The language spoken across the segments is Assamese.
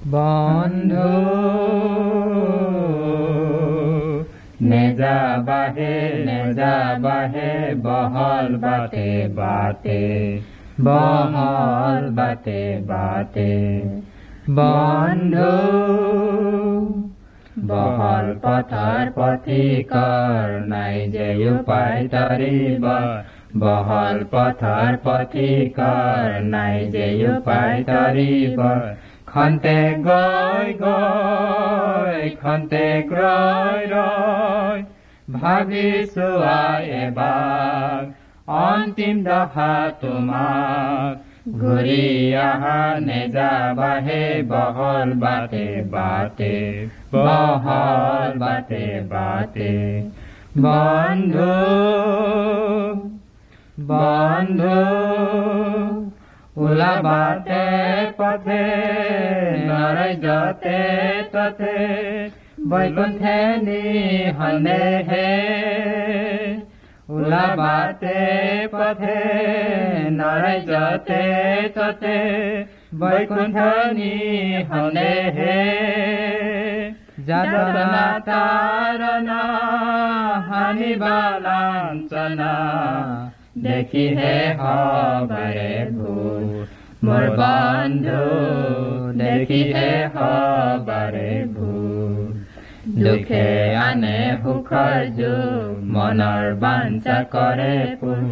বন্ধু নেযাবাহে বহল বাটে বাটে বহল বাটে বাটে বন্ধু বহল পথৰ পথিকৰ নাই যে উপায় তৰিব বহল পথৰ পথিকৰ নাই যে উপায় তৰিব খন্তে গৈ খন্তে ৰয় ভাবিছো এবাৰ অন্তিম দশা তোমাক ঘূৰি অহা নেযাবাহে বহল বাটে বাটে বহল বাটে বাটে বন্ধু বন্ধু ওলাবাটে পথে নৰয় যতে ততে বৈকুণ্ঠে নিসন্দেহে ওলাবাটে পথে নৰয় যতে ততে বৈকুণ্ঠ নিসন্দেহে যাতনা তাৰণা হানিবা লাঞ্ছনা দেখিহে হবাৰে ভূল মোৰ বন্ধু দেখিহে হবাৰে ভূল দুখে আনে সুখৰ যুগ মনৰ বাঞ্ছা কৰে পুৰ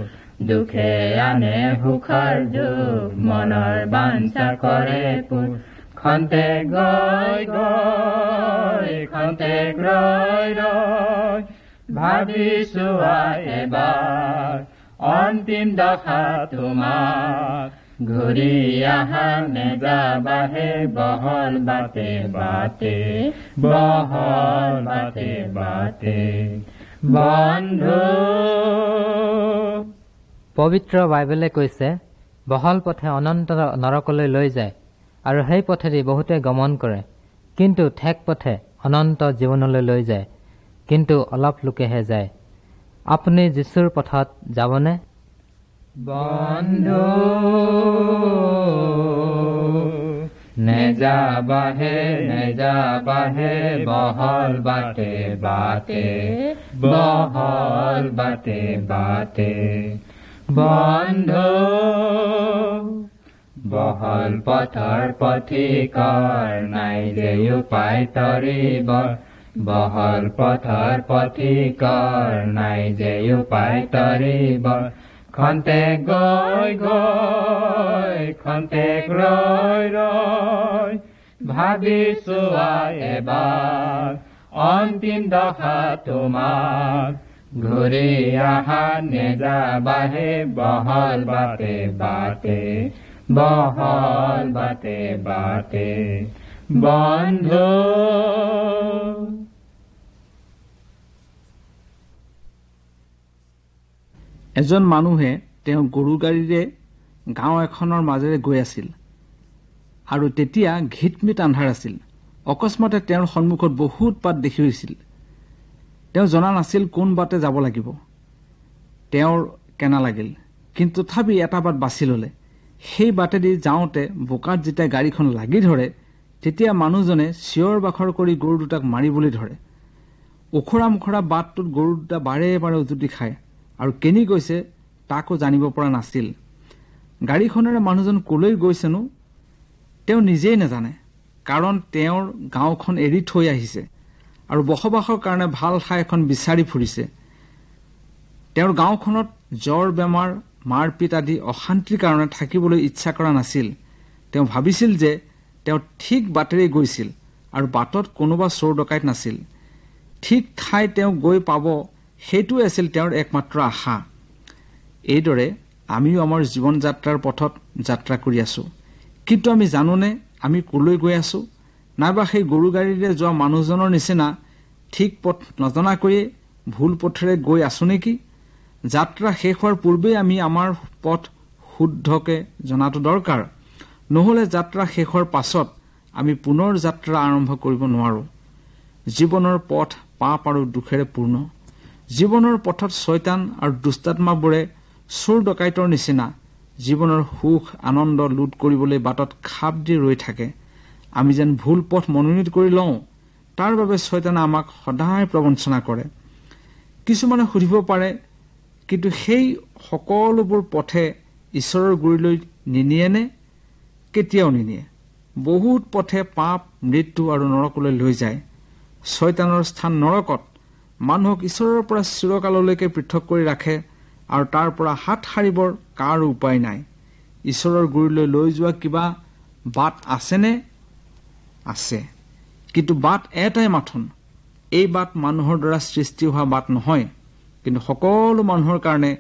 দুখে আনে সুখৰ যুগ মনৰ বাঞ্ছা কৰে পুৰ খন্তে গৈ খন্তে ৰয় ভাবিছো এবাৰ অন্তিম দশা তোমাক ঘূৰি অহা নেযাবাহে বহল বাটে বাটে বহল বাটে বাটে বন্ধু পবিত্ৰ বাইবেলে কৈছে বহল পথে অনন্ত নৰকলৈ লৈ যায় আৰু সেই পথেদি বহুতে গমন কৰে কিন্তু ঠেক পথে অনন্ত জীৱনলৈ লৈ যায় কিন্তু অলপ লোকেহে যায় আপুনি যীশুৰ পথত যাবনে বন্ধু নেযাবাহে বহল বাটে বাটে বহল বাটে বাটে বন্ধু বহল পথৰ পথিকৰ নাই যে উপায় তৰিব বহল পথৰ পথিকৰ নাই যে উপায় তৰিব খন্তে গৈ খন্তে ৰয় ভাবিছো এবাৰ অন্তিম দশা তোমাক ঘূৰি অহা নেযাবাহে বহল বাটে বাটে বহল বাটে বাটে বন্ধু এজন মানুহে তেওঁ গৰু গাড়ীৰে গাঁও এখনৰ মাজেৰে গৈ আছিল আৰু তেতিয়া ঘিটমিট আন্ধাৰ আছিল অকস্মাতে তেওঁৰ সন্মুখত বহুত বাট দেখি হৈছিল তেওঁ জনা নাছিল কোন বাটে যাব লাগিব তেওঁৰ কেনা লাগিল কিন্তু তথাপি এটা বাট বাছি ললে সেই বাটেদি যাওঁতে বোকাত যেতিয়া গাড়ীখন লাগি ধৰে তেতিয়া মানুহজনে চিঞৰ বাখৰ কৰি গৰু দুটাক মাৰিবলৈ ধৰে ওখৰা মুখৰা বাটটোত গৰু দুটা বাৰে বাৰে উজুটি খায় আৰু কেনি গৈছে তাকো জানিব পৰা নাছিল গাড়ীখনেৰে মানুহজন কলৈ গৈছেনো তেওঁ নিজেই নাজানে কাৰণ তেওঁৰ গাঁওখন এৰি থৈ আহিছে আৰু বসবাসৰ কাৰণে ভাল ঠাই এখন বিচাৰি ফুৰিছে তেওঁৰ গাঁওখনত জ্বৰ বেমাৰ মাৰপিট আদি অশান্তিৰ কাৰণে থাকিবলৈ ইচ্ছা কৰা নাছিল তেওঁ ভাবিছিল যে তেওঁ ঠিক বাটেৰে গৈছিল আৰু বাটত কোনোবা চোৰ ডকাইত নাছিল ঠিক ঠাই তেওঁ গৈ পাব সেইটোৱে আছিল তেওঁৰ একমাত্ৰ আশা এইদৰে আমিও আমাৰ জীৱন যাত্ৰাৰ পথত যাত্ৰা কৰি আছো কিন্তু আমি জানোনে আমি কলৈ গৈ আছো নাইবা সেই গৰু গাড়ীৰে যোৱা মানুহজনৰ নিচিনা ঠিক পথ নজনাকৈ ভুল পথেৰে গৈ আছো নেকি যাত্ৰা শেষ হোৱাৰ পূৰ্বেই আমি আমাৰ পথ শুদ্ধকে জনাটো দৰকাৰ নহলে যাত্ৰা শেষ হোৱাৰ পাছত আমি পুনৰ যাত্ৰা আৰম্ভ কৰিব নোৱাৰো জীৱনৰ পথ পাপ আৰু দুখেৰে পূৰ্ণ জীৱনৰ পথত শয়তান আৰু দুষ্টাত্মাবোৰে চোৰ ডকাইতৰ নিচিনা জীৱনৰ সুখ আনন্দ লুট কৰিবলৈ বাটত খাপ দি ৰৈ থাকে আমি যেন ভুল পথ মনোনীত কৰি লওঁ তাৰ বাবে শয়তানে আমাক সদায় প্ৰবঞ্চনা কৰে। কিছুমানে সুধিব পাৰে, কিন্তু সেই সকলোবোৰ পথে ঈশ্বৰৰ গুৰিলৈ নিনিয়েনে? কেতিয়াও নিনিয়ে। বহুত পথে পাপ, মৃত্যু আৰু নৰকলৈ লৈ যায়। শয়তানৰ স্থান নৰকত মানুহক ঈশ্বৰৰ পৰা চিৰকাললৈকে পৃথক কৰি ৰাখে আৰু তাৰ পৰা হাত সাৰিবৰ কাৰো উপায় নাই। ঈশ্বৰৰ গুৰিলৈ লৈ যোৱা কিবা বাট আছেনে? আছে, কিন্তু বাট এটাই মাথোন। এই বাট মানুহৰ দ্বাৰা সৃষ্টি হোৱা বাট নহয়, কিন্তু সকলো মানুহৰ কাৰণে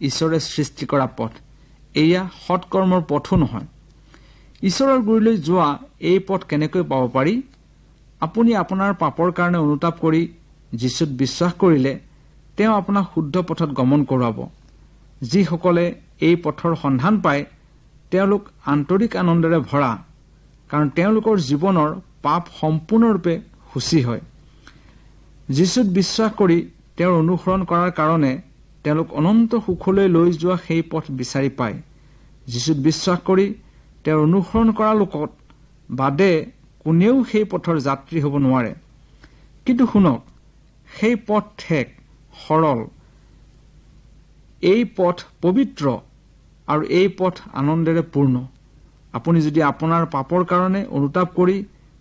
ঈশ্বৰে সৃষ্টি কৰা পথ। এয়া সৎকৰ্মৰ পথো নহয়। ঈশ্বৰৰ গুৰিলৈ যোৱা এই পথ কেনেকৈ পাব পাৰি? আপুনি আপোনাৰ পাপৰ কাৰণে অনুতাপ কৰি যীশুত বিশ্বাস কৰিলে তেওঁ আপোনাক শুদ্ধ পথত গমন কৰোৱাব। যিসকলে এই পথৰ সন্ধান পায় তেওঁলোক আন্তৰিক আনন্দেৰে ভৰা, কাৰণ তেওঁলোকৰ জীৱনৰ পাপ সম্পূৰ্ণৰূপে শুচি হয়। যীশুত বিশ্বাস কৰি তেওঁৰ অনুসৰণ কৰাৰ কাৰণে তেওঁলোক অনন্ত সুখলৈ লৈ যোৱা সেই পথ বিচাৰি পায়। যীশুত বিশ্বাস কৰি তেওঁৰ অনুসৰণ কৰা লোকত বাদে কোনেও সেই পথৰ যাত্ৰী হ'ব নোৱাৰে। কিন্তু শুনক, সেই পথ ঠেক, সৰল, এই পথ পবিত্ৰ আৰু এই পথ আনন্দেৰে পূৰ্ণ। আপুনি যদি আপোনাৰ পাপৰ কাৰণে অনুতাপ কৰি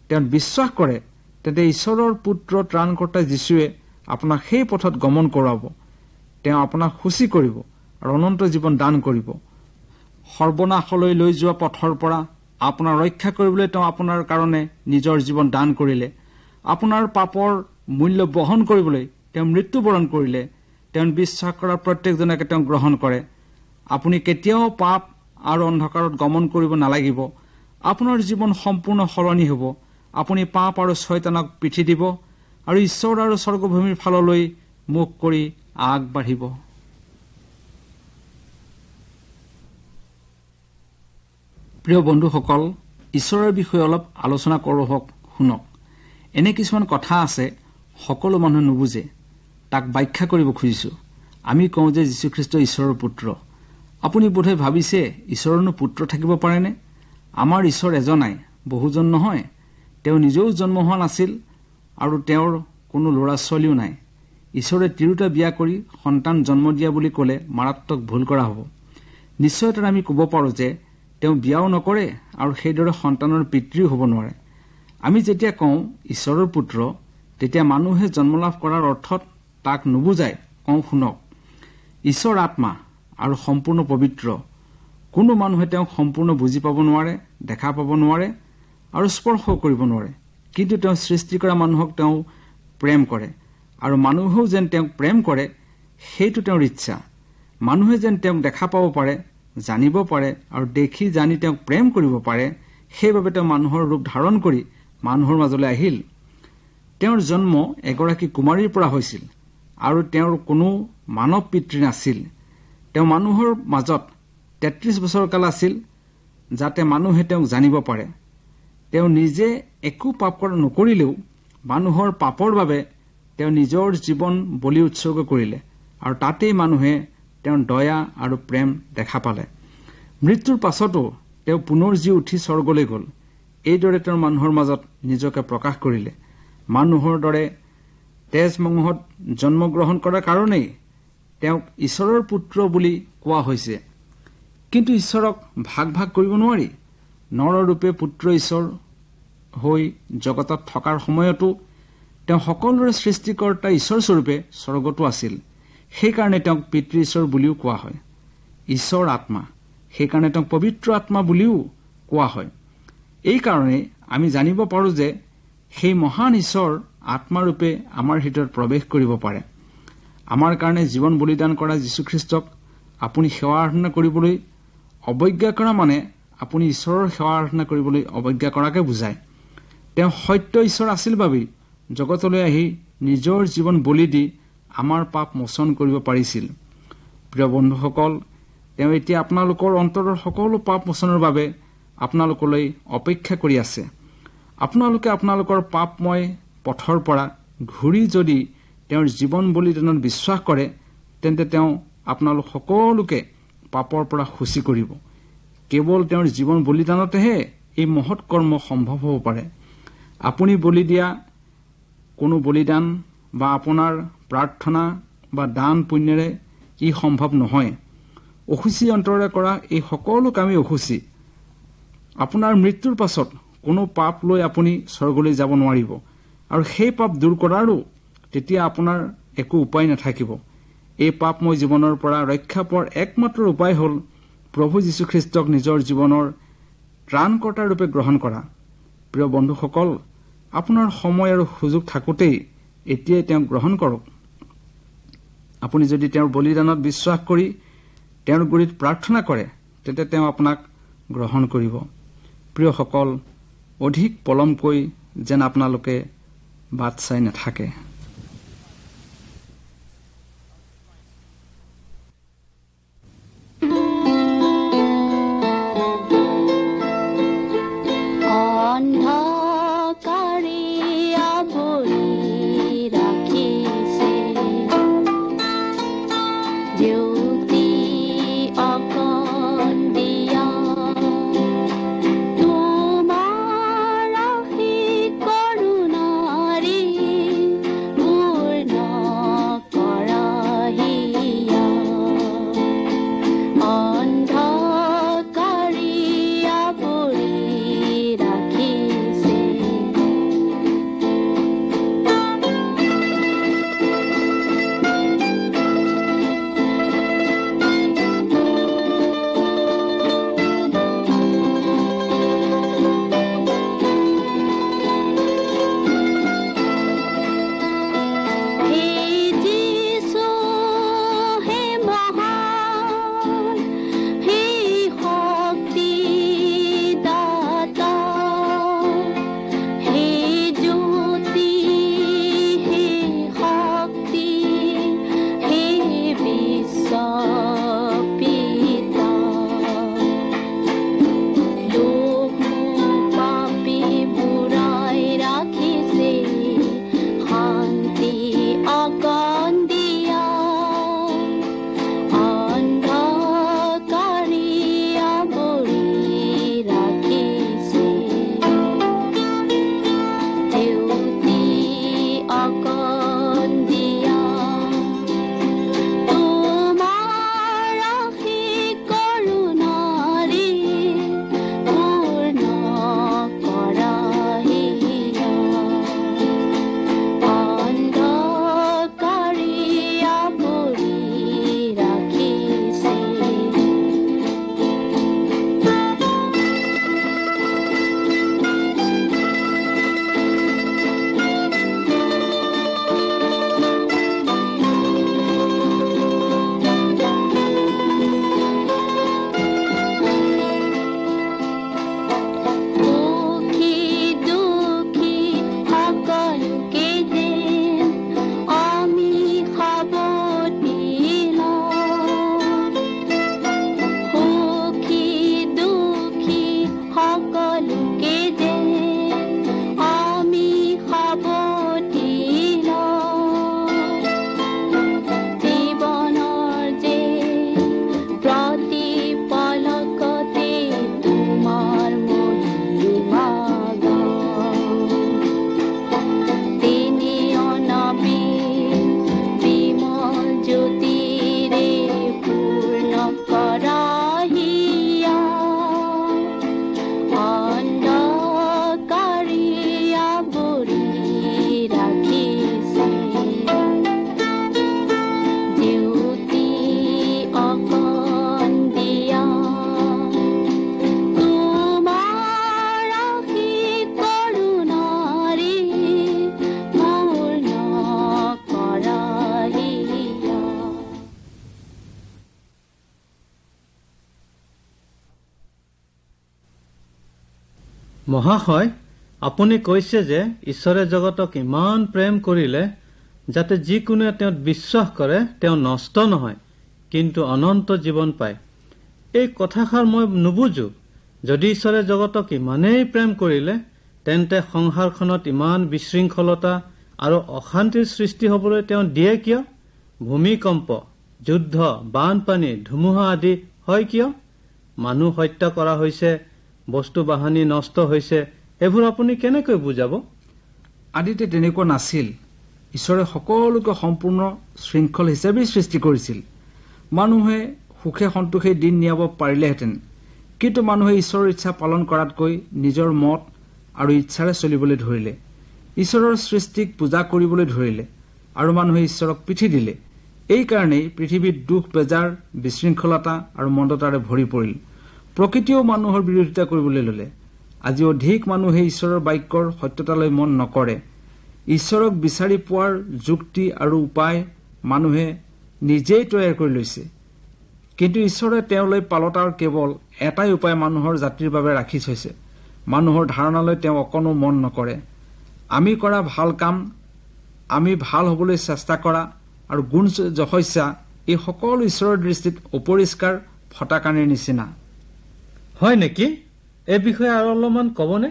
তেওঁত বিশ্বাস কৰে, তেন্তে ঈশ্বৰৰ পুত্ৰ ত্ৰাণকৰ্তা যীশুৱে আপোনাক সেই পথত গমন কৰাব। তেওঁ আপোনাক শুচি কৰিব আৰু অনন্ত জীৱন দান কৰিব। সৰ্বনাশলৈ লৈ যোৱা পথৰ পৰা আপোনাক ৰক্ষা কৰিবলৈ তেওঁ আপোনাৰ কাৰণে নিজৰ জীৱন দান কৰিলে। আপোনাৰ পাপৰ মূল্য বহন কৰিবলৈ তেওঁ মৃত্যুবৰণ কৰিলে। তেওঁ বিশ্বাস কৰা প্ৰত্যেকজনকে তেওঁ গ্ৰহণ কৰে। আপুনি কেতিয়াও পাপ আৰু অন্ধকাৰত গমন কৰিব নালাগিব। আপোনাৰ জীৱন সম্পূৰ্ণ সলনি হ'ব। আপুনি পাপ আৰু শয়তানক পিঠি দিব আৰু ঈশ্বৰ আৰু স্বৰ্গভূমিৰ ফাললৈ মুখ কৰি আগবাঢ়িব। প্ৰিয় বন্ধুসকল, ঈশ্বৰৰ বিষয়ে অলপ আলোচনা কৰোঁ হওক, শুনক। এনে কিছুমান কথা আছে সকলো মানুহে নুবুজে, তাক ব্যাখ্যা কৰিব খুজিছো। আমি কওঁ যে যীশুখ্ৰীষ্ট ঈশ্বৰৰ পুত্ৰ। আপুনি বোধহয় ভাবিছে ঈশ্বৰনো পুত্ৰ থাকিব পাৰেনে? আমাৰ ঈশ্বৰ এজনাই, বহুজন নহয়। তেওঁ নিজেও জন্ম হোৱা নাছিল আৰু তেওঁৰ কোনো ল'ৰা ছোৱালীও নাই। ঈশ্বৰে তিৰোতা বিয়া কৰি সন্তান জন্ম দিয়া বুলি ক'লে মাৰাত্মক ভুল কৰা হ'ব। নিশ্চয়তাৰে আমি ক'ব পাৰোঁ যে তেওঁ বিয়াও নকৰে আৰু সেইদৰে সন্তানৰ পিতৃও হ'ব নোৱাৰে। আমি যেতিয়া কওঁ ঈশ্বৰৰ পুত্ৰ, তেতিয়া মানুহে জন্মলাভ কৰাৰ অৰ্থত তাক নুবুজাই। কওঁ শুনক, ঈশ্বৰ আত্মা আৰু সম্পূৰ্ণ পবিত্ৰ। কোনো মানুহে তেওঁক সম্পূৰ্ণ বুজি পাব নোৱাৰে, দেখা পাব নোৱাৰে আৰু স্পৰ্শ কৰিব নোৱাৰে। কিন্তু তেওঁ সৃষ্টি কৰা মানুহক তেওঁ প্ৰেম কৰে আৰু মানুহেও যেন তেওঁক প্ৰেম কৰে, সেইটো তেওঁৰ ইচ্ছা। মানুহে যেন তেওঁক দেখা পাব পাৰে, জানিব পাৰে আৰু দেখি জানি তেওঁক প্ৰেম কৰিব পাৰে, সেইবাবে তেওঁ মানুহৰ ৰূপ ধাৰণ কৰি মানুহৰ মাজলৈ আহিল। তেওঁৰ জন্ম এগৰাকী কুমাৰীৰ পৰা হৈছিল আৰু তেওঁৰ কোনো মানৱ পিতৃ নাছিল। তেওঁ মানুহৰ মাজত 33 বছৰ কাল আছিল, যাতে মানুহে তেওঁক জানিব পাৰে। তেওঁ নিজে একো পাপ নকৰিলেও মানুহৰ পাপৰ বাবে তেওঁ নিজৰ জীৱন বলি উৎসৰ্গ কৰিলে আৰু তাতেই মানুহে তেওঁৰ দয়া আৰু প্ৰেম দেখা পালে। মৃত্যুৰ পাছতো তেওঁ পুনৰ জি উঠি স্বৰ্গলৈ গ'ল। এইদৰে তেওঁ মানুহৰ মাজত নিজকে প্ৰকাশ কৰিলে। মানুহৰ দৰে তেজ মঙহত জন্মগ্ৰহণ কৰাৰ কাৰণেই তেওঁক ঈশ্বৰৰ পুত্ৰ বুলি কোৱা হৈছে। কিন্তু ঈশ্বৰক ভাগ ভাগ কৰিব নোৱাৰি। নৰৰূপে পুত্ৰ ঈশ্বৰ হৈ জগতত থকাৰ সময়তো তেওঁ সকলোৰে সৃষ্টিকৰ্তা ঈশ্বৰস্বৰূপে স্বৰ্গতো আছিল। সেইকাৰণে তেওঁক পিতৃ ঈশ্বৰ বুলিও কোৱা হয়। ঈশ্বৰ আত্মা, সেইকাৰণে তেওঁক পবিত্ৰ আত্মা বুলিও কোৱা হয়। এইকাৰণে আমি জানিব পাৰোঁ যে সেই মহান ঈশ্বৰ আত্মাৰূপে আমাৰ হৃদয়ত প্ৰৱেশ কৰিব পাৰে। আমাৰ কাৰণে জীৱন বলিদান কৰা যীশুখ্ৰীষ্টক আপুনি সেৱা আৰাধনা কৰিবলৈ অৱজ্ঞা কৰা মানে আপুনি ঈশ্বৰৰ সেৱা আৰাধনা কৰিবলৈ অৱজ্ঞা কৰাকে বুজায়। তেওঁ সত্য ঈশ্বৰ আছিল বাবেই জগতলৈ আহি নিজৰ জীৱন বলি দি আমাৰ পাপ মোচন কৰিব পাৰিছিল। প্ৰিয় বন্ধুসকল, তেওঁ এতিয়া আপোনালোকৰ অন্তৰৰ সকলো পাপ মোচনৰ বাবে আপোনালোকলৈ অপেক্ষা কৰি আছে। আপোনালোকে আপোনালোকৰ পাপময় পথৰ পৰা ঘূৰি যদি তেওঁৰ জীৱন বলিদানত বিশ্বাস কৰে, তেন্তে তেওঁ আপোনালোক সকলোকে পাপৰ পৰা শুচি কৰিব। কেৱল তেওঁৰ জীৱন বলিদানতেহে এই মহৎ কৰ্ম সম্ভৱ হ'ব পাৰে। আপুনি বলি দিয়া কোনো বলিদান বা আপোনাৰ প্ৰাৰ্থনা বা দান পুণ্যৰে ই সম্ভৱ নহয়। অসুচি অন্তৰেৰে কৰা এই সকলো কামেই অসুচি। আপোনাৰ মৃত্যুৰ পাছত কোনো পাপ লৈ আপুনি স্বৰ্গলৈ যাব নোৱাৰিব, আৰু সেই পাপ দূৰ কৰাৰো তেতিয়া আপোনাৰ একো উপায় নাথাকিব। এই পাপময় জীৱনৰ পৰা ৰক্ষা পোৱাৰ একমাত্ৰ উপায় হ'ল প্ৰভু যীশুখ্ৰীষ্টক নিজৰ জীৱনৰ ত্ৰাণকৰ্তা ৰূপে গ্ৰহণ কৰা। প্ৰিয় বন্ধুসকল, আপোনাৰ সময় আৰু সুযোগ থাকোঁতেই এতিয়াই তেওঁক গ্ৰহণ কৰক। আপুনি যদি তেওঁৰ বলিদানত বিশ্বাস কৰি তেওঁৰ গুৰিত প্ৰাৰ্থনা কৰে, তেতিয়া তেওঁ আপোনাক গ্ৰহণ কৰিব। প্ৰিয়সকল, অধিক পলমকৈ যেন আপোনালোকে বাট চাই নাথাকে। মহাশয়, আপুনি কৈছে যে ঈশ্বৰে জগতক ইমান প্ৰেম কৰিলে যাতে যিকোনোৱে তেওঁত বিশ্বাস কৰে তেওঁ নষ্ট নহয় কিন্তু অনন্ত জীৱন পায়। এই কথাষাৰ মই নুবুজো। যদি ঈশ্বৰে জগতক ইমানেই প্ৰেম কৰিলে তেন্তে সংসাৰখনত ইমান বিশৃংখলতা আৰু অশান্তিৰ সৃষ্টি হবলৈ তেওঁ দিয়ে কিয়? ভূমিকম্প, যুদ্ধ, বানপানী, ধুমুহা আদি হয় কিয়? মানুহ হত্যা কৰা হৈছে, বস্তু বাহানি নষ্ট হৈছে, এইবোৰ আপুনি কেনেকৈ বুজাব? আদিতে তেনেকুৱা নাছিল। ঈশ্বৰে সকলোকে সম্পূৰ্ণ শৃংখল হিচাপেই সৃষ্টি কৰিছিল। মানুহে সুখে সন্তোষে দিন নিয়াব পাৰিলেহেঁতেন, কিন্তু মানুহে ঈশ্বৰৰ ইচ্ছা পালন কৰাতকৈ নিজৰ মত আৰু ইচ্ছাৰে চলিবলৈ ধৰিলে। ঈশ্বৰৰ সৃষ্টিক পূজা কৰিবলৈ ধৰিলে আৰু মানুহে ঈশ্বৰক পিঠি দিলে। এইকাৰণেই পৃথিৱীত দুখ বেজাৰ, বিশৃংখলতা আৰু মন্দতাৰে ভৰি পৰিল। প্ৰকৃতিয়েও মানুহৰ বিৰোধিতা কৰিবলৈ ললে। আজি অধিক মানুহে ঈশ্বৰৰ বাক্যৰ সত্যতালৈ মন নকৰে। ঈশ্বৰক বিচাৰি পোৱাৰ যুক্তি আৰু উপায় মানুহে নিজেই তৈয়াৰ কৰি লৈছে, কিন্তু ঈশ্বৰে তেওঁলৈ পালতাৰ কেৱল এটাই উপায় মানুহৰ জাতিৰ বাবে ৰাখি থৈছে। মানুহৰ ধাৰণালৈ তেওঁ অকণো মন নকৰে। আমি কৰা ভাল কাম, আমি ভাল হবলৈ চেষ্টা কৰা আৰু গুণ যশস্যা, এই সকলো ঈশ্বৰৰ দৃষ্টিত অপৰিষ্কাৰ ফটাকানিৰ নিচিনা। হয় নেকি? এই বিষয়ে আৰু অলপমান কবনে?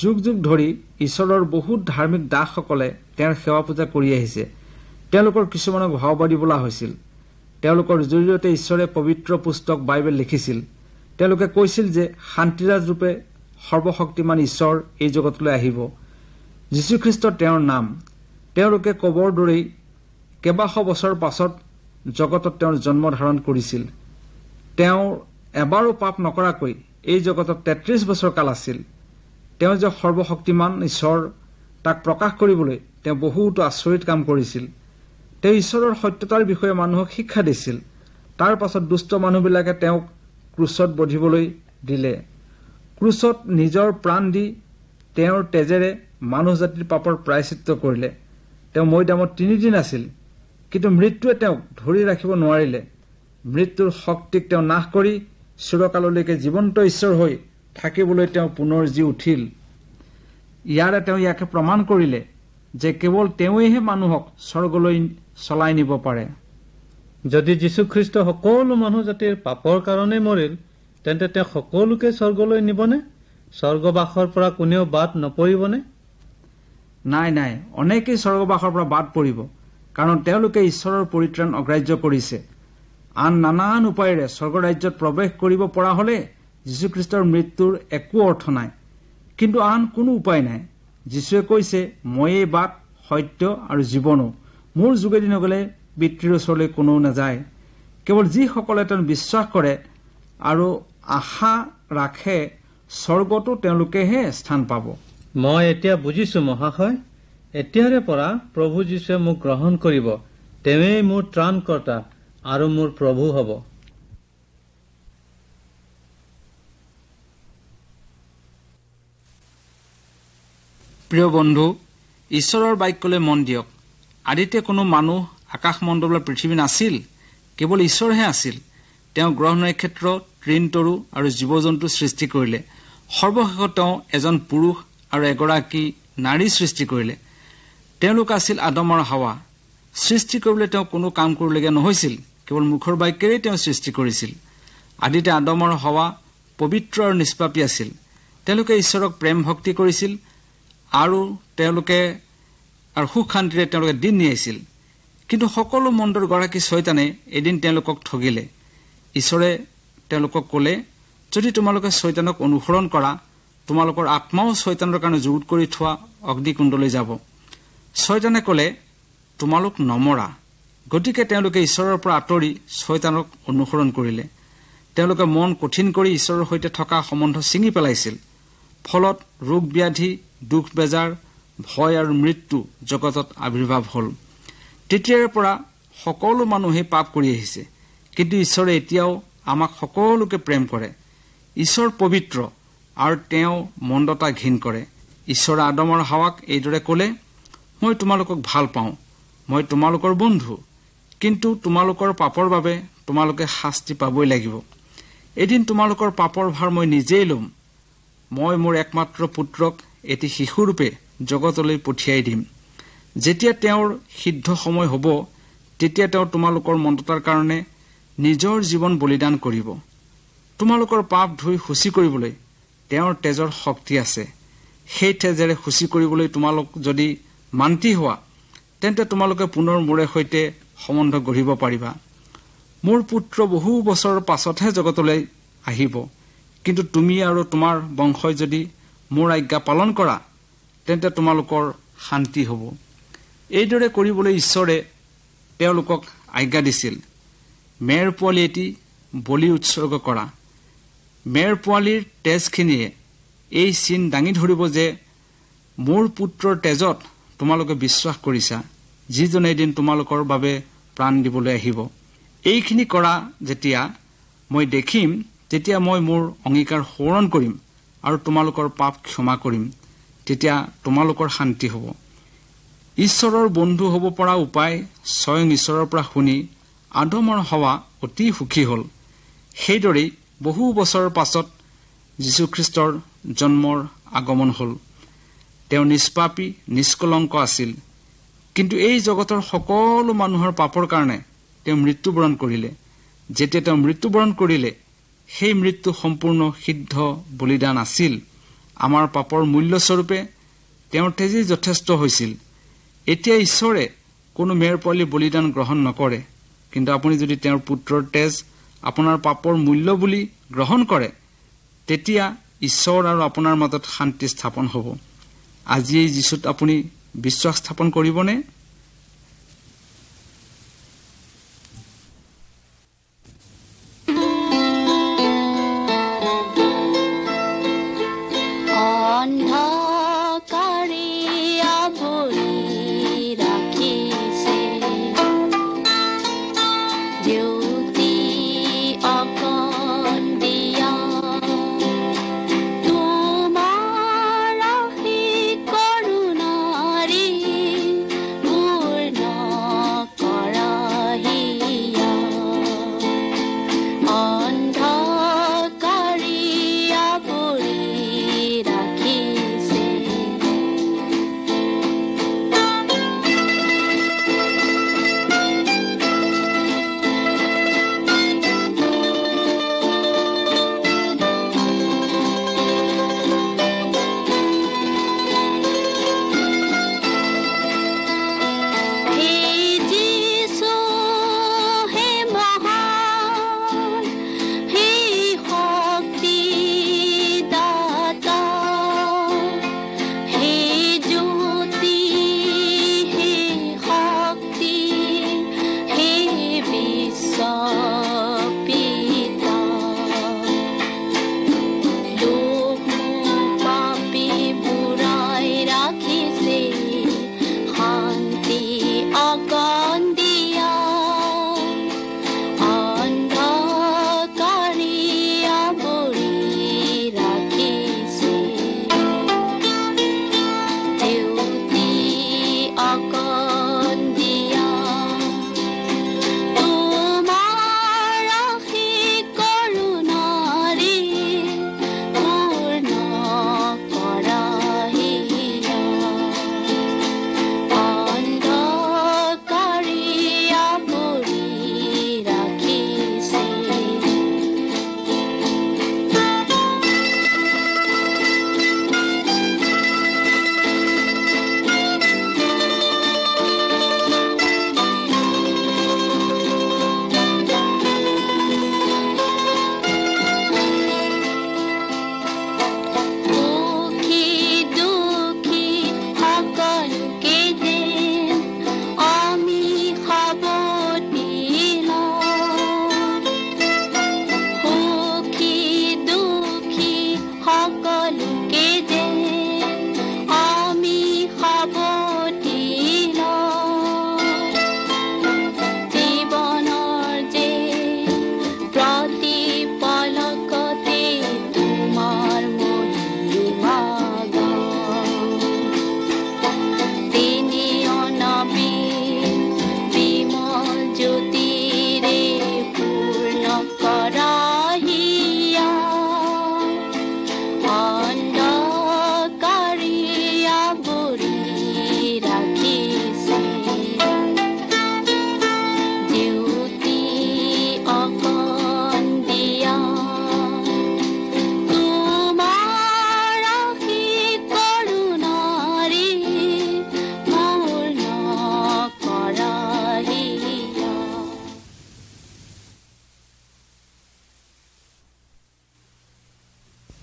যুগ যুগ ধৰি ঈশ্বৰৰ বহুত ধাৰ্মিক দাসসকলে তেওঁৰ সেৱা পূজা কৰি আহিছে। তেওঁলোকৰ কিছুমানক ভাওবাদী বোলা হৈছিল। তেওঁলোকৰ জৰিয়তে ঈশ্বৰে পবিত্ৰ পুস্তক বাইবেল লিখিছিল। তেওঁলোকে কৈছিল যে শান্তিৰাজ ৰূপে সৰ্বশক্তিমান ঈশ্বৰ এই জগতলৈ আহিব। যীশুখ্ৰীষ্ট তেওঁৰ নাম। তেওঁলোকে কবৰ দৰেই কেইবাশ বছৰ পাছত জগতত তেওঁৰ জন্ম ধাৰণ কৰিছিল। তেওঁ এবাৰো পাপ নকৰাকৈ এই জগতত 33 বছৰ কাল আছিল। তেওঁ যে সৰ্বশক্তিমান ঈশ্বৰ তাক প্ৰকাশ কৰিবলৈ তেওঁ বহুতো আচৰিত কাম কৰিছিল। তেওঁ ঈশ্বৰৰ সত্যতাৰ বিষয়ে মানুহক শিক্ষা দিছিল। তাৰ পাছত দুষ্ট মানুহবিলাকে তেওঁক ক্ৰুচত বধিবলৈ দিলে। ক্ৰুচত নিজৰ প্ৰাণ দি তেওঁৰ তেজেৰে মানুহ জাতিৰ পাপৰ প্ৰায়চিত্ত কৰিলে। তেওঁ মৈদামত 3 দিন আছিল, কিন্তু মৃত্যুৱে তেওঁক ধৰি ৰাখিব নোৱাৰিলে। মৃত্যুৰ শক্তিক তেওঁ নাশ কৰি চিৰকাললৈকে জীৱন্ত ঈশ্বৰ হৈ থাকিবলৈ তেওঁ পুনৰ জি উঠিল। ইয়াৰে তেওঁ ইয়াকে প্ৰমাণ কৰিলে যে কেৱল তেওঁইহে মানুহক স্বৰ্গলৈ চলাই নিব পাৰে। যদি যীশুখ্ৰীষ্ট সকলো মানুহ জাতিৰ পাপৰ কাৰণে মৰিল, তেন্তে তেওঁ সকলোকে স্বৰ্গলৈ নিবনে? স্বৰ্গবাসৰ পৰা কোনেও বাদ নপৰিবনে? নাই নাই, অনেকেই স্বৰ্গবাসৰ পৰা বাদ পৰিব, কাৰণ তেওঁলোকে ঈশ্বৰৰ পৰিত্ৰাণ অগ্ৰাহ্য কৰিছে। আন নানান উপায়েৰে স্বৰ্গৰাজ্যত প্ৰৱেশ কৰিব পৰা হলে যীশুখ্ৰীষ্টৰ মৃত্যুৰ একো অৰ্থ নাই। কিন্তু আন কোনো উপায় নাই। যীশুৱে কৈছে, ময়েই বাট, সত্য আৰু জীৱনো। মোৰ যোগেদি নগলে পিতৃৰ ওচৰলৈ কোনেও নাযায়। কেৱল যিসকলে তেওঁ বিশ্বাস কৰে আৰু আশা ৰাখে, স্বৰ্গতো তেওঁলোকেহে স্থান পাব। মই এতিয়া বুজিছো মহাশয়। এতিয়াৰে পৰা প্ৰভু যীশুৱে মোক গ্ৰহণ কৰিব। তেওঁৱেই মোৰ ত্ৰাণকৰ্তা আৰু মোৰ প্ৰভু হ'ব। প্ৰিয় বন্ধু, ঈশ্বৰৰ বাক্যলৈ মন দিয়ক। আদিতে কোনো মানুহ, আকাশমণ্ডলৰ পৃথিৱী নাছিল, কেৱল ঈশ্বৰহে আছিল। তেওঁ গ্ৰহ নক্ষত্ৰ, তৃণতৰু আৰু জীৱ জন্তু সৃষ্টি কৰিলে। সৰ্বশেষত তেওঁ এজন পুৰুষ আৰু এগৰাকী নাৰী সৃষ্টি কৰিলে। তেওঁলোক আছিল আদম আৰু হাৱা। সৃষ্টি কৰিবলৈ তেওঁ কোনো কাম কৰিবলগীয়া নহৈছিল, কেৱল মুখৰ বাক্যেৰেই তেওঁ সৃষ্টি কৰিছিল। আদিতে আদম আৰু হাৱা পবিত্ৰ আৰু নিষ্পাপী আছিল। তেওঁলোকে ঈশ্বৰক প্ৰেম ভক্তি কৰিছিল আৰু সুখ শান্তিৰে তেওঁলোকে দিন নিয়াইছিল। কিন্তু সকলো মণ্ডৰ গৰাকী শয়তানে এদিন তেওঁলোকক ঠগিলে। ঈশ্বৰে তেওঁলোকক কলে, যদি তোমালোকে শয়তানক অনুসৰণ কৰা, তোমালোকৰ আত্মাও শয়তানৰ কাৰণে জুৰুত কৰি থোৱা অগ্নিকুণ্ডলৈ যাব। শয়তানে কলে, তোমালোক নমৰা। গতিকে তেওঁলোকে ঈশ্বৰৰ পৰা আঁতৰি শয়তানক অনুসৰণ কৰিলে। তেওঁলোকে মন কঠিন কৰি ঈশ্বৰৰ সৈতে থকা সম্বন্ধ ছিঙি পেলাইছিল। ফলত ৰোগ ব্যাধি, দুখ বেজাৰ, ভয় আৰু মৃত্যু জগতত আবিৰ্ভাৱ হল। তেতিয়াৰে পৰা সকলো মানুহেই পাপ কৰি আহিছে, কিন্তু ঈশ্বৰে এতিয়াও আমাক সকলোকে প্ৰেম কৰে। ঈশ্বৰ পবিত্ৰ আৰু তেওঁ মন্দতা ঘৃণ কৰে। ঈশ্বৰে আদম আৰু হাৱাক এইদৰে কলে, মই তোমালোকক ভাল পাওঁ, মই তোমালোকৰ বন্ধু, কিন্তু তোমালোকৰ পাপৰ বাবে তোমালোকে শাস্তি পাবই লাগিব। এদিন তোমালোকৰ পাপৰ ভাৰ মই নিজেই লম। মই মোৰ একমাত্ৰ পুত্ৰক এটি শিশুৰূপে জগতলৈ পঠিয়াই দিম। যেতিয়া তেওঁৰ সিদ্ধ সময় হ'ব, তেতিয়া তেওঁ তোমালোকৰ মন্দতাৰ কাৰণে নিজৰ জীৱন বলিদান কৰিব। তোমালোকৰ পাপ ধুই শুচি কৰিবলৈ তেওঁৰ তেজৰ শক্তি আছে। সেই তেজেৰে শুচি কৰিবলৈ তোমালোক যদি মান্তি হোৱা, তেন্তে তোমালোকে পুনৰ মোৰে সৈতে সম্বন্ধ গঢ়িব পাৰিবা। মোৰ পুত্ৰ বহু বছৰৰ পাছতহে জগতলৈ আহিব, কিন্তু তুমি আৰু তোমাৰ বংশই যদি মোৰ আজ্ঞা পালন কৰা তেন্তে তোমালোকৰ শান্তি হ'ব। এইদৰে কৰিবলৈ ঈশ্বৰে তেওঁলোকক আজ্ঞা দিছিল। মেৰ পোৱালি এটি বলি উৎসৰ্গ কৰা। মেৰ পোৱালিৰ তেজখিনিয়ে এই চিন দাঙি ধৰিব যে মোৰ পুত্ৰৰ তেজত তোমালোকে বিশ্বাস কৰিছা, যিজনে এদিন তোমালোকৰ বাবে প্ৰাণ দিবলৈ আহিব। এইখিনি কৰা যেতিয়া মই দেখিম, তেতিয়া মই মোৰ অংগীকাৰ সোঁৱৰণ কৰিম আৰু তোমালোকৰ পাপ ক্ষমা কৰিম। তেতিয়া তোমালোকৰ শান্তি হ'ব। ঈশ্বৰৰ বন্ধু হ'ব পৰা উপায় স্বয়ং ঈশ্বৰৰ পৰা শুনি আদম আৰু হাৱা অতি সুখী হ'ল। সেইদৰেই বহু বছৰৰ পাছত যীশুখ্ৰীষ্টৰ জন্মৰ আগমন হ'ল। তেওঁ নিষ্পাপী নিষ্কলংক আছিল, কিন্তু এই জগতৰ সকলো মানুহৰ পাপৰ কাৰণে তেওঁ মৃত্যুবৰণ কৰিলে। যেতিয়া তেওঁ মৃত্যুবৰণ কৰিলে, সেই মৃত্যু সম্পূৰ্ণ সিদ্ধ বলিদান আছিল। আমাৰ পাপৰ মূল্যস্বৰূপে তেওঁৰ তেজেই যথেষ্ট হৈছিল। এতিয়া ঈশ্বৰে কোনো মেৰ পোৱালি বলিদান গ্ৰহণ নকৰে, কিন্তু আপুনি যদি তেওঁৰ পুত্ৰৰ তেজ আপোনাৰ পাপৰ মূল্য বুলি গ্ৰহণ কৰে, তেতিয়া ঈশ্বৰ আৰু আপোনাৰ মাজত শান্তি স্থাপন হ'ব। আজি এই যীশুত আপুনি বিশ্বাস স্থাপন কৰিবনে?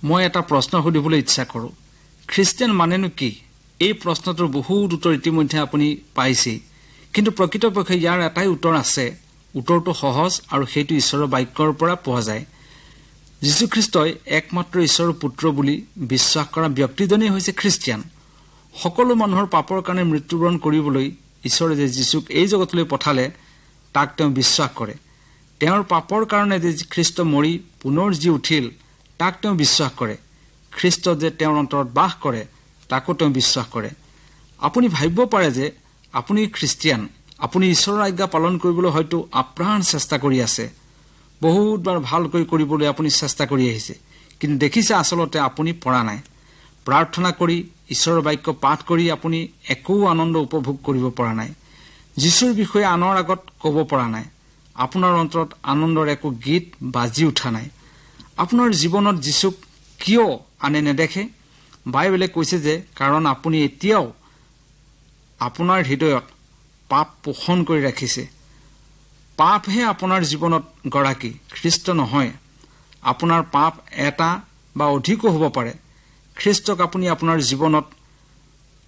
মই এটা প্ৰশ্ন সুধিবলৈ ইচ্ছা কৰোঁ, খ্ৰীষ্টিয়ান মানেনো কি? এই প্ৰশ্নটোৰ বহুত উত্তৰ ইতিমধ্যে আপুনি পাইছেই, কিন্তু প্ৰকৃতপক্ষে ইয়াৰ এটাই উত্তৰ আছে। উত্তৰটো সহজ আৰু সেইটো ঈশ্বৰৰ বাক্যৰ পৰা পোৱা যায়। যীশুখ্ৰীষ্টই একমাত্ৰ ঈশ্বৰৰ পুত্ৰ বুলি বিশ্বাস কৰা ব্যক্তিজনেই হৈছে খ্ৰীষ্টিয়ান। সকলো মানুহৰ পাপৰ কাৰণে মৃত্যুবৰণ কৰিবলৈ ঈশ্বৰে যে যীশুক এই জগতলৈ পঠালে তাক তেওঁ বিশ্বাস কৰে। তেওঁৰ পাপৰ কাৰণে যে খ্ৰীষ্ট মৰি পুনৰ জি উঠিল তাক তেওঁ বিশ্বাস কৰে। খ্ৰীষ্ট যে তেওঁৰ অন্তৰত বাস কৰে তাকো তেওঁ বিশ্বাস কৰে। আপুনি ভাবিব পাৰে যে আপুনি খ্ৰীষ্টিয়ান, আপুনি ঈশ্বৰৰ আজ্ঞা পালন কৰিবলৈ হয়তো আপ্ৰাণ চেষ্টা কৰি আছে, বহুতবাৰ ভালকৈ কৰিবলৈ আপুনি চেষ্টা কৰি আহিছে, কিন্তু দেখিছে আচলতে আপুনি পৰা নাই। প্ৰাৰ্থনা কৰি ঈশ্বৰৰ বাক্য পাঠ কৰি আপুনি একো আনন্দ উপভোগ কৰিব পৰা নাই। যীশুৰ বিষয়ে আনৰ আগত ক'ব পৰা নাই। আপোনাৰ অন্তৰত আনন্দৰ একো গীত বাজি উঠা নাই। আপোনাৰ জীৱনত যীশুক কিয় আনে নেদেখে? বাইবেলে কৈছে যে কাৰণ আপুনি এতিয়াও আপোনাৰ হৃদয়ত পাপ পোষণ কৰি ৰাখিছে। পাপহে আপোনাৰ জীৱনত গৰাকী, খ্ৰীষ্ট নহয়। আপোনাৰ পাপ এটা বা অধিকো হ'ব পাৰে। খ্ৰীষ্টক আপুনি আপোনাৰ জীৱনত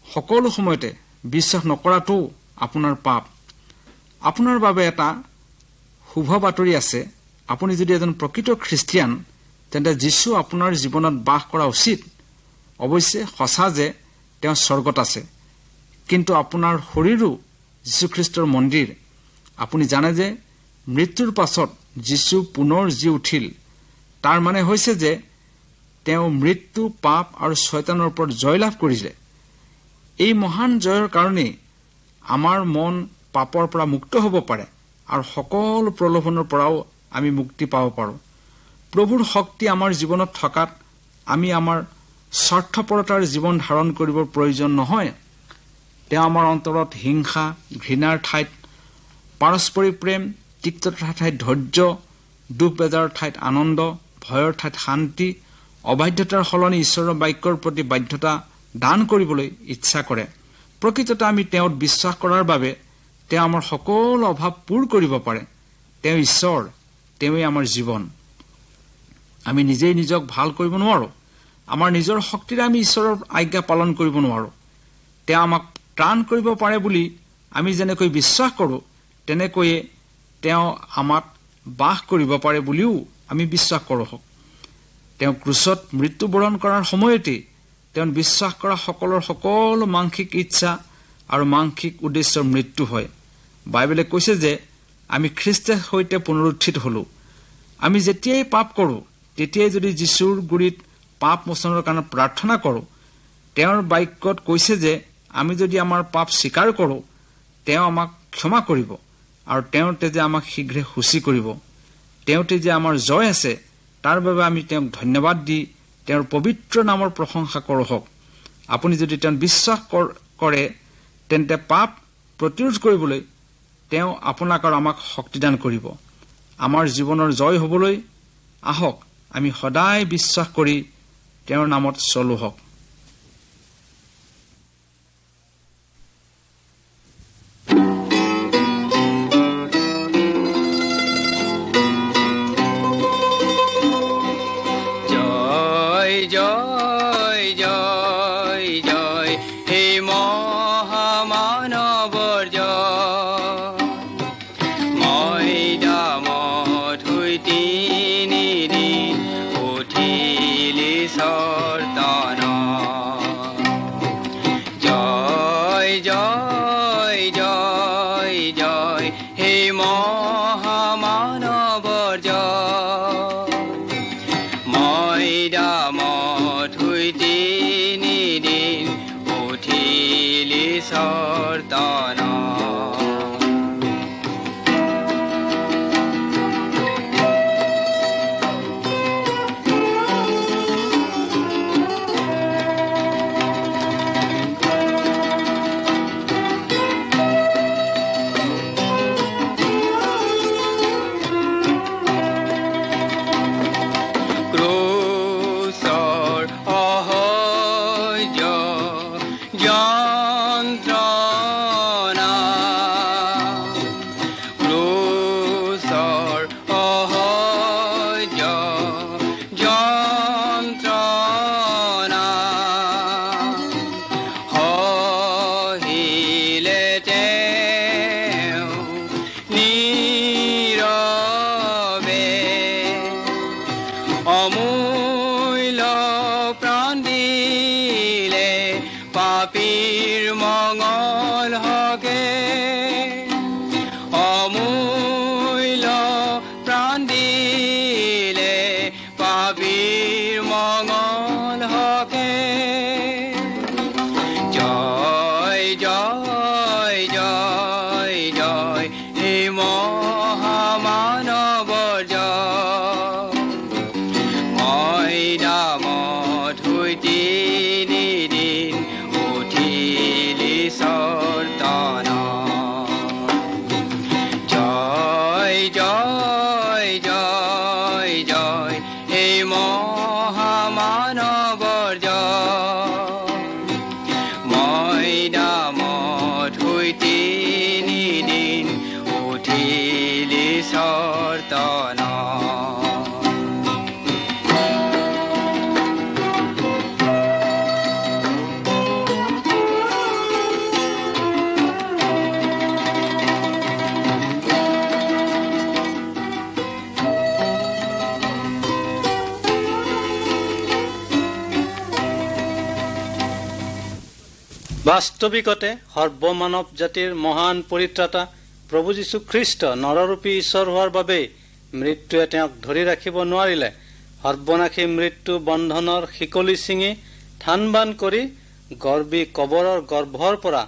সকলো সময়তে বিশ্বাস নকৰাটো আপোনাৰ পাপ। আপোনাৰ বাবে এটা শুভ বাতৰি আছে। আপুনি যদি এজন প্ৰকৃত খ্ৰীষ্টিয়ান, তেন্তে যীশু আপোনাৰ জীৱনত বাস কৰা উচিত। অৱশ্যে সঁচা যে তেওঁ স্বৰ্গত আছে, কিন্তু আপোনাৰ শৰীৰো যীশুখ্ৰীষ্টৰ মন্দিৰ। আপুনি জানে যে মৃত্যুৰ পাছত যীশু পুনৰ জি উঠিল। তাৰ মানে হৈছে যে তেওঁ মৃত্যু, পাপ আৰু শয়তানৰ ওপৰত জয়লাভ কৰিলে। এই মহান জয়ৰ কাৰণেই আমাৰ মন পাপৰ পৰা মুক্ত হ'ব পাৰে আৰু সকলো প্ৰলোভনৰ পৰাও আমি মুক্তি পাব পাৰোঁ। প্ৰভুৰ শক্তি আমাৰ জীৱনত থকাত আমি আমাৰ স্বাৰ্থপৰতাৰ জীৱন ধাৰণ কৰিবৰ প্ৰয়োজন নহয়। তেওঁ আমাৰ অন্তৰত হিংসা, ঘৃণাৰ ঠাইত পাৰস্পৰিক প্ৰেম, তিক্ততাৰ ঠাইত ধৈৰ্য, দুখ বেজাৰৰ ঠাইত আনন্দ, ভয়ৰ ঠাইত শান্তি, অবাধ্যতাৰ সলনি ঈশ্বৰৰ বাক্যৰ প্ৰতি বাধ্যতা দান কৰিবলৈ ইচ্ছা কৰে। প্ৰকৃততে আমি তেওঁত বিশ্বাস কৰাৰ বাবে তেওঁ আমাৰ সকলো অভাৱ পূৰ কৰিব পাৰে। তেওঁ ঈশ্বৰ, তেওঁৱেই আমাৰ জীৱন। আমি নিজেই নিজক ভাল কৰিব নোৱাৰো। আমাৰ নিজৰ শক্তিৰে আমি ঈশ্বৰৰ আজ্ঞা পালন কৰিব নোৱাৰো। তেওঁ আমাক ত্ৰাণ কৰিব পাৰে বুলি আমি যেনেকৈ বিশ্বাস কৰোঁ, তেনেকৈয়ে তেওঁ আমাক বাস কৰিব পাৰে বুলিও আমি বিশ্বাস কৰোঁ। তেওঁ ক্ৰুচত মৃত্যুবৰণ কৰাৰ সময়তেই তেওঁ বিশ্বাস কৰা সকলৰ সকলো মাংসিক ইচ্ছা আৰু মাংসিক উদ্দেশ্যৰ মৃত্যু হয়। বাইবেলে কৈছে যে আমি খ্ৰীষ্টৰ সৈতে পুনৰুত্থিত হলো। আমি যেতিয়াই পাপ কৰোঁ তেতিয়াই যদি যীশুৰ গুৰিত পাপ মোচনৰ কাৰণে প্ৰাৰ্থনা কৰোঁ, তেওঁৰ বাক্যত কৈছে যে আমি যদি আমাৰ পাপ স্বীকাৰ কৰোঁ, তেওঁ আমাক ক্ষমা কৰিব আৰু তেওঁতে যে আমাক শীঘ্ৰে সূচী কৰিব। তেওঁতে যে আমাৰ জয় আছে তাৰ বাবে আমি তেওঁক ধন্যবাদ দি তেওঁৰ পবিত্ৰ নামৰ প্ৰশংসা কৰোঁ হওক। আপুনি যদি তেওঁক বিশ্বাস কৰে, তেন্তে পাপ প্ৰতিৰোধ কৰিবলৈ তেওঁ আপোনাক আৰু আমাক শক্তিদান কৰিব। আমাৰ জীৱনৰ জয় হ'বলৈ আহক আমি সদায় বিশ্বাস কৰি তেওঁৰ নামত চলো হওক। মৈদামত শুই প্ৰাণ দিলে পাপীৰ মঙ্গল হকে অমূল্য প্ৰাণ দিলে পাপীৰ মঙ্গল হকে জয় জয় জয় জয় হে মহামানৱৰ জয় মৈদামত হৈ তিনিদিন উঠিলি চৰ্তন জয় জয় জয় জয় হে মহামানৱৰ জয় মৈদামত হৈ তিনিদিন উঠিলি চৰ্তন বাস্তৱিকতে সৰ্বমানৱ জাতিৰ মহান পৰিত্ৰাতা প্ৰভু যীশু খ্ৰীষ্ট নৰৰূপী ঈশ্বৰ হোৱাৰ বাবেই মৃত্যুৱে তেওঁক ধৰি ৰাখিব নোৱাৰিলে সৰ্বনাশী মৃত্যু বন্ধনৰ শিকলি ছিঙি থানবান কৰি গৰ্বী কবৰৰ গৰ্ভৰ পৰা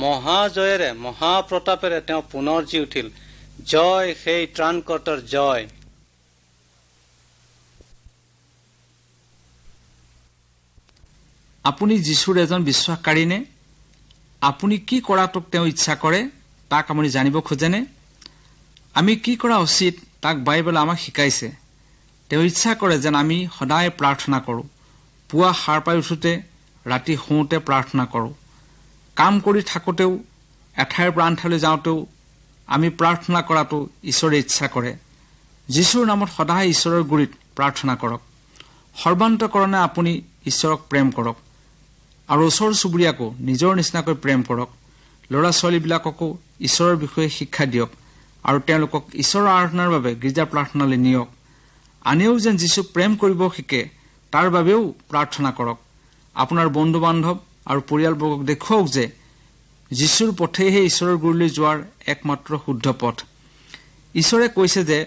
মহাজয়েৰে মহাপ্ৰতাপেৰে তেওঁ পুনৰ জি উঠিল জয় সেই ত্ৰাণকৰ্তাৰ জয় আপুনি যীশুৰ এজন বিশ্বাসকাৰীনে আপুনি কি কৰাটোক তেওঁ ইচ্ছা কৰে তাক আপুনি জানিব খোজেনে আমি কি কৰা উচিত তাক বাইবেলে আমাক শিকাইছে তেওঁ ইচ্ছা কৰে যেন আমি সদায় প্ৰাৰ্থনা কৰোঁ পুৱা সাৰ পাই উঠোতে ৰাতি শুওঁতে প্ৰাৰ্থনা কৰোঁ কাম কৰি থাকোঁতেও এঠাইৰ পৰা আনঠাইলৈ যাওঁতেও আমি প্ৰাৰ্থনা কৰাটো ঈশ্বৰে ইচ্ছা কৰে যীশুৰ নামত সদায় ঈশ্বৰৰ গুৰিত প্ৰাৰ্থনা কৰক সৰ্বান্তকৰণে আপুনি ঈশ্বৰক প্ৰেম কৰক আৰু ওচৰ চুবুৰীয়াকো নিজৰ নিচিনাকৈ প্ৰেম কৰক ল'ৰা ছোৱালীবিলাককো ঈশ্বৰৰ বিষয়ে শিক্ষা দিয়ক আৰু তেওঁলোকক ঈশ্বৰৰ আৰাধনাৰ বাবে গীৰ্জা প্ৰাৰ্থনালৈ নিয়ক আনেও যেন যীশুক প্ৰেম কৰিব শিকে তাৰ বাবেও প্ৰাৰ্থনা কৰক আপোনাৰ বন্ধু বান্ধৱ আৰু পৰিয়ালবৰ্গক দেখুৱাওক যে যীশুৰ পথেইহে ঈশ্বৰৰ গুৰিলৈ যোৱাৰ একমাত্ৰ শুদ্ধ পথ ঈশ্বৰে কৈছে যে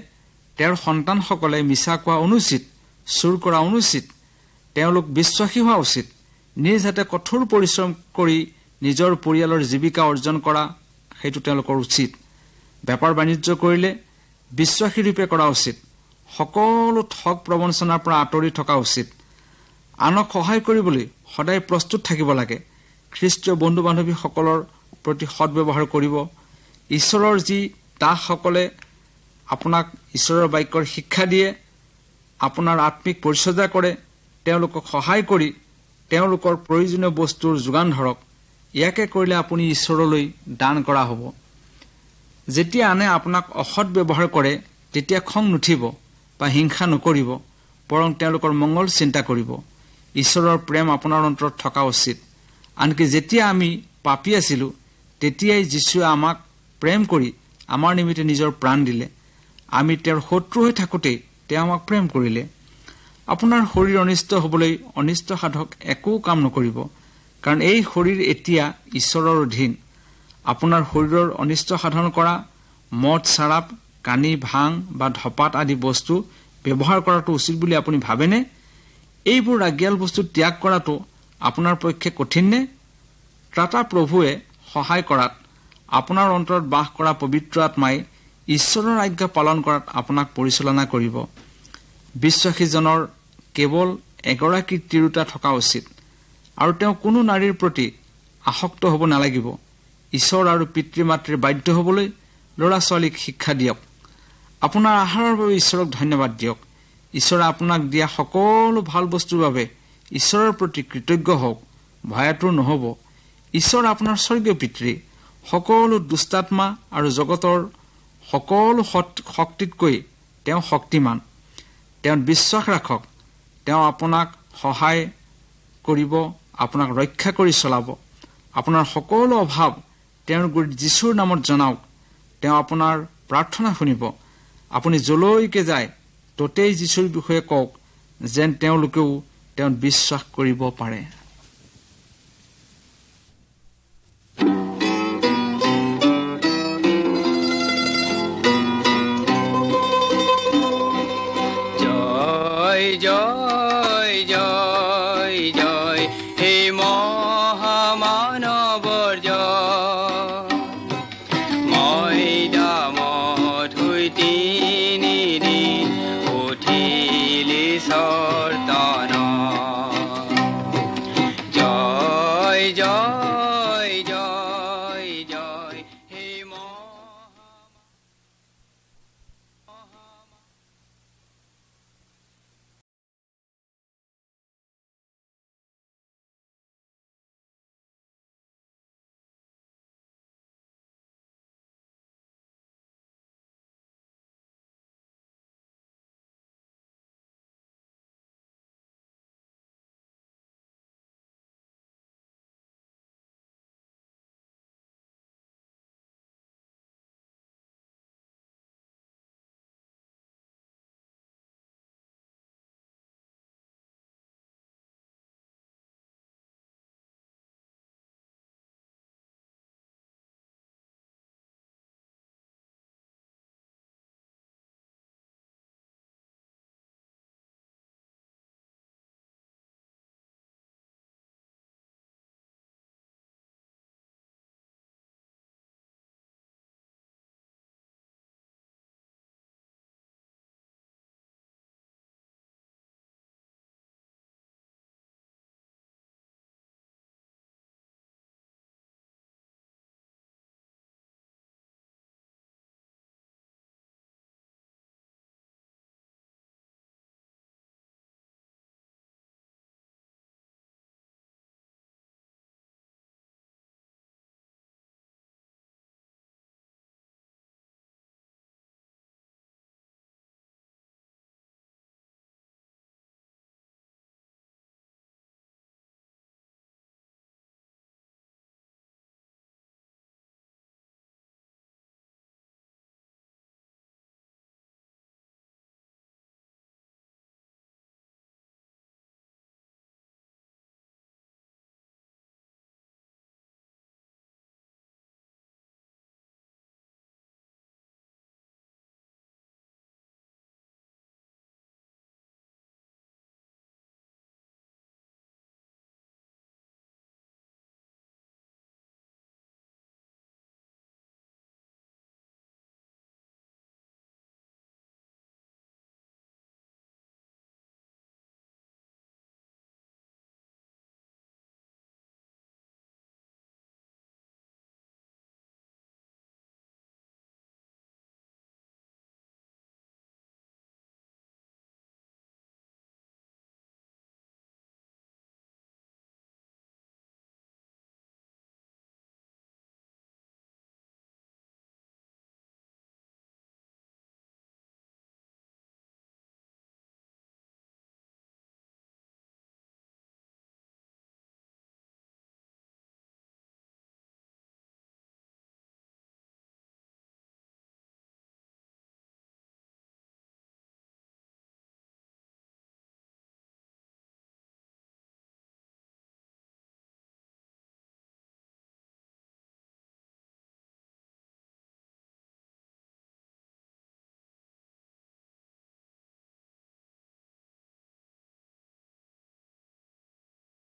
তেওঁৰ সন্তানসকলে মিছা কোৱা অনুচিত চুৰ কৰা অনুচিত তেওঁলোক বিশ্বাসী হোৱা উচিত নিজ হাতে কঠোৰ পৰিশ্ৰম কৰি নিজৰ পৰিয়ালৰ জীৱিকা অৰ্জন কৰা সেইটো তেওঁলোকৰ উচিত বেপাৰ বাণিজ্য কৰিলে বিশ্বাসী ৰূপে কৰা উচিত সকলো ঠগ প্ৰবঞ্চনাৰ পৰা আঁতৰি থকা উচিত আনক সহায় কৰিবলৈ সদায় প্ৰস্তুত থাকিব লাগে খ্ৰীষ্টীয় বন্ধু বান্ধৱীসকলৰ প্ৰতি সৎব্যৱহাৰ কৰিব ঈশ্বৰৰ যি দাসসকলে আপোনাক ঈশ্বৰৰ বাক্যৰ শিক্ষা দিয়ে আপোনাৰ আত্মিক পৰিচৰ্যা কৰে তেওঁলোকক সহায় কৰি তেওঁলোকৰ প্ৰয়োজনীয় বস্তুৰ যোগান ধৰক ইয়াকে কৰিলে আপুনি ঈশ্বৰলৈ দান কৰা হ'ব যেতিয়া আনে আপোনাক অসৎ ব্যৱহাৰ কৰে তেতিয়া খং নুঠিব বা হিংসা নকৰিব বৰং তেওঁলোকৰ মংগল চিন্তা কৰিব ঈশ্বৰৰ প্ৰেম আপোনাৰ অন্তৰত থকা উচিত আনকি যেতিয়া আমি পাপী আছিলোঁ তেতিয়াই যীশুৱে আমাক প্ৰেম কৰি আমাৰ নিমিত্তে নিজৰ প্ৰাণ দিলে আমি তেওঁৰ শত্ৰু হৈ থাকোঁতেই তেওঁ আমাক প্ৰেম কৰিলে আপোনাৰ শৰীৰ অনিষ্ট হ'বলৈ অনিষ্ট সাধক একো কাম নকৰিব কাৰণ এই শৰীৰ এতিয়া ঈশ্বৰৰ অধীন আপোনাৰ শৰীৰৰ অনিষ্ট সাধন কৰা মদ চাৰাপ কানি ভাং বা ধপাত আদি বস্তু ব্যৱহাৰ কৰাটো উচিত বুলি আপুনি ভাবেনে এইবোৰ ৰাগিয়াল বস্তু ত্যাগ কৰাটো আপোনাৰ পক্ষে কঠিন নে ত্ৰাতা প্ৰভুৱে সহায় কৰাত আপোনাৰ অন্তৰত বাস কৰা পবিত্ৰ আত্মাই ঈশ্বৰৰ আজ্ঞা পালন কৰাত আপোনাক পৰিচালনা কৰিব বিশ্বাসীজনৰ কেৱল এগৰাকী তিৰোতা থকা উচিত আৰু তেওঁ কোনো নাৰীৰ প্ৰতি আসক্ত হ'ব নালাগিব ঈশ্বৰ আৰু পিতৃ মাতৃৰ বাধ্য হ'বলৈ ল'ৰা ছোৱালীক শিক্ষা দিয়ক আপোনাৰ আহাৰৰ বাবে ঈশ্বৰক ধন্যবাদ দিয়ক ঈশ্বৰে আপোনাক দিয়া সকলো ভাল বস্তুৰ বাবে ঈশ্বৰৰ প্ৰতি কৃতজ্ঞ হওক ভয়াতুৰ নহ'ব ঈশ্বৰ আপোনাৰ স্বৰ্গীয় পিতৃ সকলো দুষ্টাত্মা আৰু জগতৰ সকলো শক্তিতকৈ তেওঁ শক্তিমান তেওঁ বিশ্বাস ৰাখক তেওঁ আপোনাক সহায় কৰিব আপোনাক ৰক্ষা কৰি চলাব আপোনাৰ সকলো অভাৱ তেওঁৰ গুৰিত যীশুৰ নামত জনাওক তেওঁ আপোনাৰ প্ৰাৰ্থনা শুনিব আপুনি যলৈকে যায় ততেই যীশুৰ বিষয়ে কওক যেন তেওঁলোকেও তেওঁ বিশ্বাস কৰিব পাৰে। জয় জয় জয় জয় হে মহামানৱৰ জয় মৈদামত হৈ তিনিদিন উঠিলি চৰ্তন জয় জয়